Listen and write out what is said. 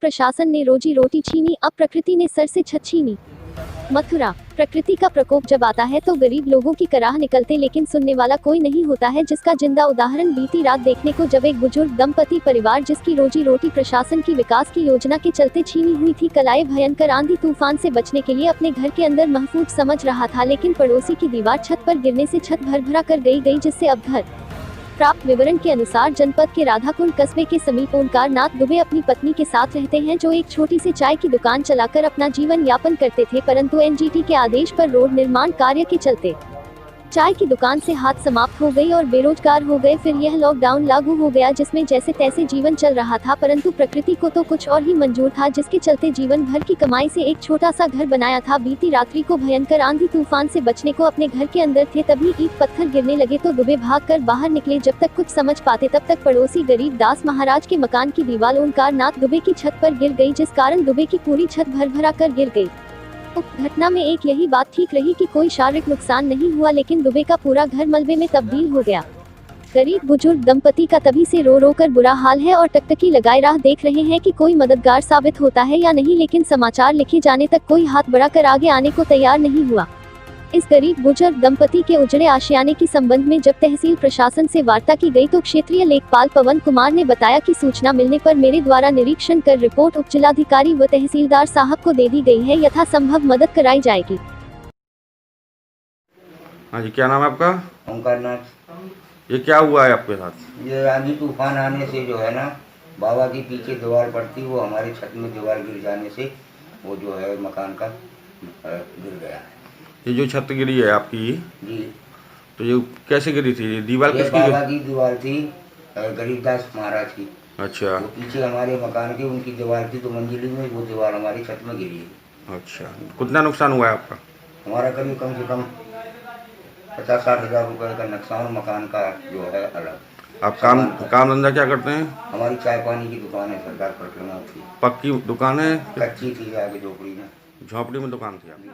प्रशासन ने रोजी रोटी छीनी, अब प्रकृति ने सर से छत छीनी। मथुरा। प्रकृति का प्रकोप जब आता है तो गरीब लोगों की कराह निकलते, लेकिन सुनने वाला कोई नहीं होता है, जिसका जिंदा उदाहरण बीती रात देखने को जब एक बुजुर्ग दंपति परिवार जिसकी रोजी रोटी प्रशासन की विकास की योजना के चलते छीनी हुई थी, कल आए भयंकर आंधी तूफान से बचने के लिए अपने घर के अंदर महफूज समझ रहा था, लेकिन पड़ोसी की दीवार छत पर गिरने से छत भरभरा कर गई, जिससे अब घर। प्राप्त विवरण के अनुसार जनपद के राधाकुंड कस्बे के समीप ओंकार नाथ दुबे अपनी पत्नी के साथ रहते हैं, जो एक छोटी सी चाय की दुकान चलाकर अपना जीवन यापन करते थे, परंतु एनजीटी के आदेश पर रोड निर्माण कार्य के चलते चाय की दुकान से हाथ समाप्त हो गई और बेरोजगार हो गए। फिर यह लॉकडाउन लागू हो गया, जिसमें जैसे तैसे जीवन चल रहा था, परंतु प्रकृति को तो कुछ और ही मंजूर था, जिसके चलते जीवन भर की कमाई से एक छोटा सा घर बनाया था। बीती रात्रि को भयंकर आंधी तूफान से बचने को अपने घर के अंदर थे, तभी ईंट पत्थर गिरने लगे तो दुबे भागकर बाहर निकले। जब तक कुछ समझ पाते तब तक पड़ोसी गरीब दास महाराज के मकान की दीवार ओंकार नाथ दुबे की छत पर गिर गई, जिस कारण दुबे की पूरी छत भरभरा कर गिर गई। घटना में एक यही बात ठीक रही कि कोई शारीरिक नुकसान नहीं हुआ, लेकिन दुबे का पूरा घर मलबे में तब्दील हो गया। गरीब बुजुर्ग दंपति का तभी से रो रो कर बुरा हाल है और टकटकी लगाए राह देख रहे हैं कि कोई मददगार साबित होता है या नहीं, लेकिन समाचार लिखे जाने तक कोई हाथ बढ़ाकर आगे आने को तैयार नहीं हुआ। इस गरीब बुजुर्ग दंपति के उजड़े आशियाने के संबंध में जब तहसील प्रशासन से वार्ता की गई तो क्षेत्रीय लेखपाल पवन कुमार ने बताया कि सूचना मिलने पर मेरे द्वारा निरीक्षण कर रिपोर्ट उप जिलाधिकारी व तहसीलदार साहब को दे दी गई है, यथासंभव मदद कराई जाएगी। हाँ जी, क्या नाम है आपका? ओंकार नाथ। ये क्या हुआ है आपके साथ? ये आंधी तूफान आने से जो है ना, बाबा की पीछे दीवार पड़ती, वो हमारे छत में दीवार गिर जाने से वो जो है मकान का गिर गया है। ये जो छत गिरी है आपकी जी, तो ये कैसे गिरी थी? दीवार ये किसकी बाबा की दीवार थी, गरीबदास महाराज की। अच्छा वो पीछे हमारे मकान की उनकी दीवार थी, 2 मंजिली में वो दीवार हमारी छत में गिरी है। अच्छा, कितना नुकसान हुआ है आपका? हमारा करीब कम से कम 50-60 हज़ार रुपये का नुकसान मकान का जो है अलग। आप काम धंधा क्या करते हैं? हमारी चाय पानी की दुकान है, सरकार पर थी। पक्की दुकान है? कच्ची थी, आगे झोपड़ी में। झोपड़ी में दुकान थी आपकी?